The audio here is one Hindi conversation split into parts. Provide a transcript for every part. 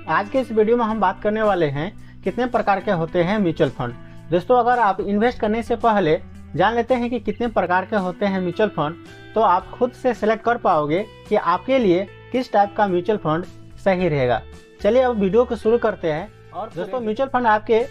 आज के इस वीडियो में हम बात करने वाले हैं कितने प्रकार के होते हैं म्यूचुअल फंड। दोस्तों अगर आप इन्वेस्ट करने से पहले जान लेते हैं कि कितने प्रकार के होते हैं म्यूचुअल फंड, तो आप खुद से सिलेक्ट कर पाओगे कि आपके लिए किस टाइप का म्यूचुअल फंड सही रहेगा। चलिए अब वीडियो को शुरू करते हैं। और दोस्तों म्यूचुअल फंड आपके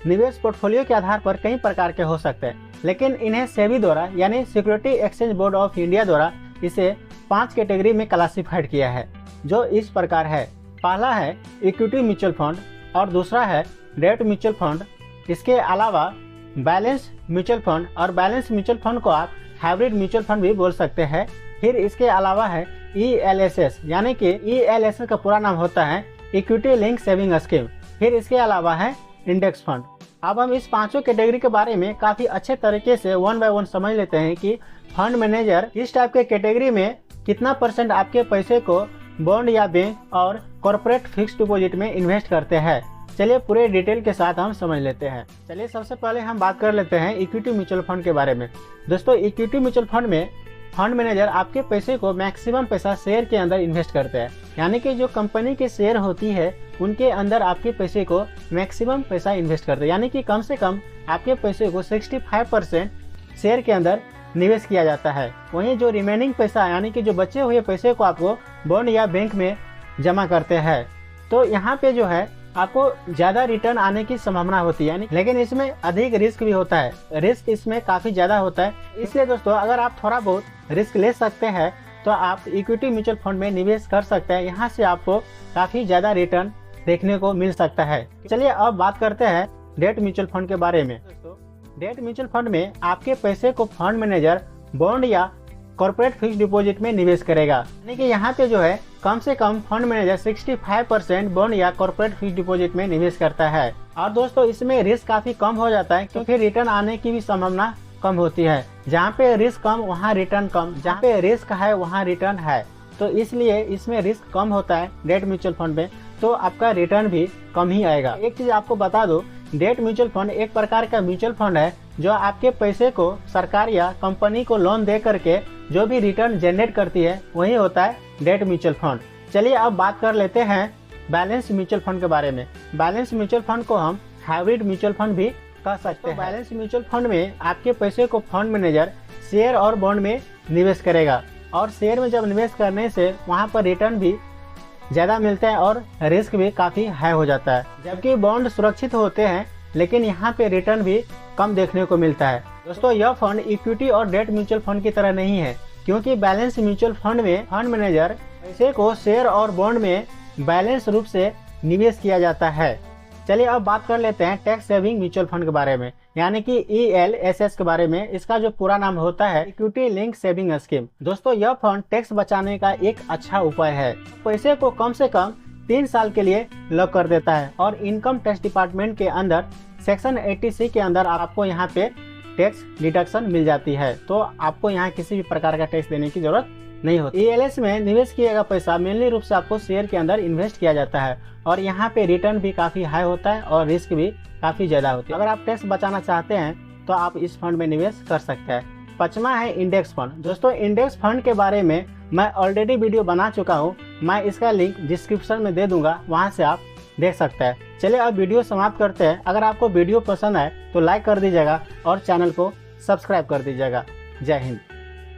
निवेश पोर्टफोलियो के आधार पर कई प्रकार के हो सकते हैं, लेकिन इन्हें सेबी द्वारा यानी security exchange board of India द्वारा इसे 5 कैटेगरी में क्लासिफाइड किया है, जो इस प्रकार है। पहला है इक्विटी म्यूचुअल फंड और दूसरा है डेट म्यूचुअल फंड। इसके अलावा बैलेंस म्यूचुअल फंड, और बैलेंस म्यूचुअल फंड को आप हाइब्रिड म्यूचुअल फंड भी बोल सकते हैं। फिर इसके अलावा है ELSS, यानी कि ELSS का पूरा नाम होता है इक्विटी लिंक सेविंग स्कीम। फिर इसके अलावा है इंडेक्स फंड। अब हम इस पांचों कैटेगरी के बारे में काफी अच्छे तरीके से वन बाय वन समझ लेते हैं कि फंड मैनेजर इस टाइप के कैटेगरी में कितना % आपके पैसे को बॉन्ड या बैंक और कॉर्पोरेट फिक्स डिपॉजिट में इन्वेस्ट करते हैं। चलिए पूरे डिटेल के साथ हम समझ लेते हैं। चलिए सबसे पहले हम बात कर लेते हैं इक्विटी म्यूचुअल फंड के बारे में। दोस्तों इक्विटी म्यूचुअल फंड में फंड मैनेजर आपके पैसे को मैक्सिमम पैसा शेयर के अंदर इन्वेस्ट करते हैं, यानी कि जो कंपनी के शेयर होती है उनके अंदर आपके पैसे को मैक्सिमम पैसा इन्वेस्ट करते हैं, यानी कि कम से कम आपके पैसे को 65% शेयर के अंदर निवेश किया जाता है। वहीं जो रिमेनिंग पैसा यानी कि जो बचे हुए पैसे को आपको बॉन्ड या बैंक में जमा करते हैं। तो यहाँ पे जो है आपको ज्यादा रिटर्न आने की संभावना होती है, लेकिन इसमें अधिक रिस्क भी होता है। रिस्क इसमें काफी ज्यादा होता है, इसलिए दोस्तों अगर आप थोड़ा बहुत रिस्क ले सकते हैं तो आप इक्विटी म्यूचुअल फंड में निवेश कर सकते हैं। यहाँ से आपको काफी ज्यादा रिटर्न देखने को मिल सकता है। चलिए अब बात करते हैं डेट म्यूचुअल फंड के बारे में। डेट म्यूचुअल फंड में आपके पैसे को फंड मैनेजर बॉन्ड या कॉर्पोरेट फिक्स डिपॉजिट में निवेश करेगा, यानी कि यहाँ पे जो है कम से कम फंड मैनेजर 65% बॉन्ड या कॉर्पोरेट फिक्स डिपॉजिट में निवेश करता है। और दोस्तों इसमें रिस्क काफी कम हो जाता है, क्योंकि रिटर्न आने की भी संभावना कम होती है। जहाँ पे रिस्क कम वहाँ रिटर्न कम, जहाँ पे रिस्क है वहाँ रिटर्न है, तो इसलिए इसमें रिस्क कम होता है डेट म्यूचुअल फंड में, तो आपका रिटर्न भी कम ही आएगा। एक चीज आपको बता दो, डेट म्यूचुअल फंड एक प्रकार का म्यूचुअल फंड है जो आपके पैसे को सरकार या कंपनी को लोन दे करके जो भी रिटर्न जनरेट करती है वही होता है डेट म्यूचुअल फंड। चलिए अब बात कर लेते हैं बैलेंस म्यूचुअल फंड के बारे में। बैलेंस म्यूचुअल फंड को हम हाइब्रिड म्यूचुअल फंड भी कह सकते हैं। बैलेंस म्यूचुअल फंड में आपके पैसे को फंड मैनेजर शेयर और बॉन्ड में निवेश करेगा, और शेयर में जब निवेश करने से वहाँ पर रिटर्न भी ज्यादा मिलता है और रिस्क भी काफी हाई हो जाता है। जबकि बॉन्ड सुरक्षित होते हैं, लेकिन यहाँ पे रिटर्न भी कम देखने को मिलता है। दोस्तों यह फंड इक्विटी और डेट म्यूचुअल फंड की तरह नहीं है, क्योंकि बैलेंस म्यूचुअल फंड में फंड मैनेजर पैसे को शेयर और बॉन्ड में बैलेंस रूप से निवेश किया जाता है। चलिए अब बात कर लेते हैं टैक्स सेविंग म्यूचुअल फंड के बारे में, यानी कि ELSS के बारे में। इसका जो पूरा नाम होता है इक्विटी लिंक सेविंग स्कीम। दोस्तों यह फंड टैक्स बचाने का एक अच्छा उपाय है। पैसे को कम से कम 3 साल के लिए लॉक कर देता है, और इनकम टैक्स डिपार्टमेंट के अंदर सेक्शन 80C के अंदर आपको यहाँ पे टैक्स डिडक्शन मिल जाती है, तो आपको यहाँ किसी भी प्रकार का टैक्स देने की जरूरत नहीं होती। ELS में निवेश किया गया पैसा मेनली रूप से आपको शेयर के अंदर इन्वेस्ट किया जाता है, और यहाँ पे रिटर्न भी काफी हाई होता है और रिस्क भी काफी ज्यादा होती है। अगर आप टैक्स बचाना चाहते हैं तो आप इस फंड में निवेश कर सकते हैं। 5वां है इंडेक्स फंड। दोस्तों इंडेक्स फंड के बारे में मैं ऑलरेडी वीडियो बना चुका हूँ, मैं इसका लिंक डिस्क्रिप्शन में दे दूंगा, वहाँ से आप देख सकते हैं। चलिए अब वीडियो समाप्त करते हैं। अगर आपको वीडियो पसंद आए तो लाइक कर दीजिएगा और चैनल को सब्सक्राइब कर दीजिएगा। जय हिंद।